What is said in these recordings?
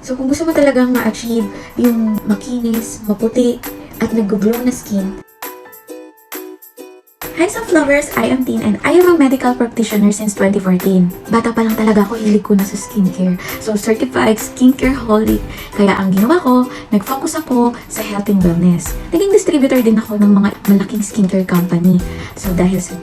So kung gusto mo talagang ma-achieve yung makinis, maputi, at nag-glow na skin. Hi Sunflowers! I am Tin and I am a medical practitioner since 2014. Bata pa lang talaga ako, hilig ko na sa skincare. So certified skincare holic. Kaya ang ginawa ko, nag-focus ako sa health and wellness. Naging distributor din ako ng mga malaking skincare company. So dahil sa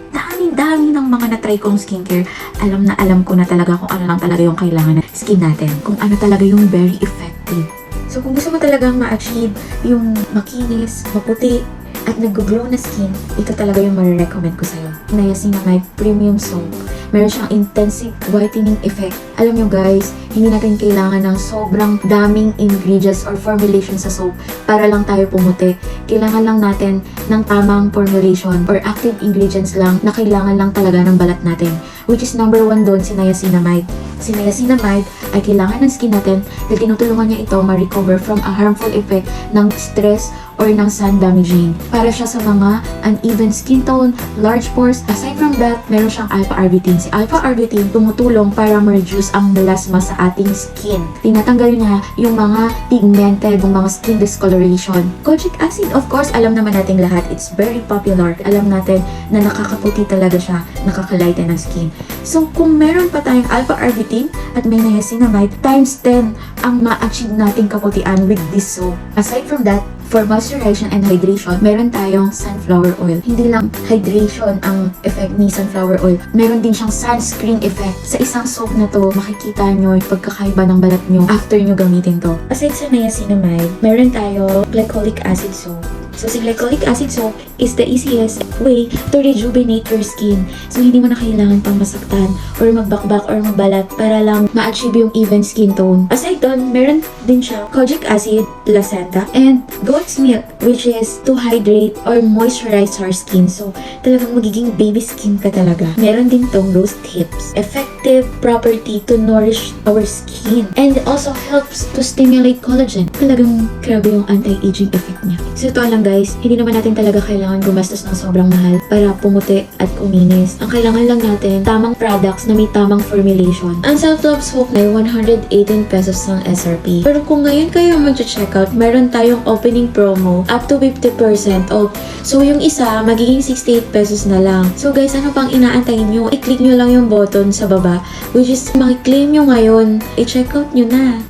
dami ng mga na-try kong skincare, alam ko na talaga kung ano lang talaga yung kailangan ng skin natin. Kung ano talaga yung very effective. So kung gusto mo talagang ma-achieve yung makinis, maputi, at nag-glow na skin, ito talaga yung marirecommend ko sa'yo. Niacinamide Premium Soap. Meron siyang intensive whitening effect. Alam nyo guys, hindi natin kailangan ng sobrang daming ingredients or formulation sa soap para lang tayo pumuti. Kailangan lang natin ng tamang formulation or active ingredients lang na kailangan lang talaga ng balat natin. Which is number 1 doon, si niacinamide. Si niacinamide ay kailangan ng skin natin dahil tinutulungan niya ito ma-recover from a harmful effect ng stress or ng sun damaging. Para siya sa mga uneven skin tone, large pores. Aside from that, meron siyang alpha-arbutin. Si alpha-arbutin tumutulong para ma-reduce ang melasma sa ating skin. Tinatanggal niya yung mga pigmented, yung mga skin discoloration. Kojic acid, of course, alam naman natin lahat. It's very popular. Alam natin na nakakaputi talaga siya, nakakalighten ng skin. So, kung meron pa tayong alpha-arbutin at may niacinamide, times 10 ang ma-achieve nating kaputian with this soap. Aside from that, for moisturization and hydration, meron tayong sunflower oil. Hindi lang hydration ang effect ni sunflower oil. Meron din siyang sunscreen effect. Sa isang soap na to, makikita nyo yung pagkakaiba ng balat nyo after nyo gamitin to. Aside sa niacinamide, meron tayo glycolic acid soap. So, si glycolic acid soap is the easiest way to rejuvenate your skin. So, hindi mo na kailangan pang masaktan or magbakbak or magbalat para lang ma-achieve yung even skin tone. Aside doon, meron din siya kojic acid, placenta, and goat's milk, which is to hydrate or moisturize our skin. So, talagang magiging baby skin ka talaga. Meron din tong rose tips. Effective property to nourish our skin. And also helps to stimulate collagen. Talagang grabe yung anti-aging effect niya. So, ito lang guys, hindi naman natin talaga kailangan gumastos ng sobrang mahal para pumuti at kuminis. Ang kailangan lang natin, tamang products na may tamang formulation. Ang self-love soap na 118 pesos ng SRP. Pero kung ngayon kayo mag-checkout, meron tayong opening promo up to 50% off. So yung isa, magiging 68 pesos na lang. So guys, ano pang inaantayin nyo? I-click nyo lang yung button sa baba, which is makiklaim nyo ngayon. I-checkout nyo na.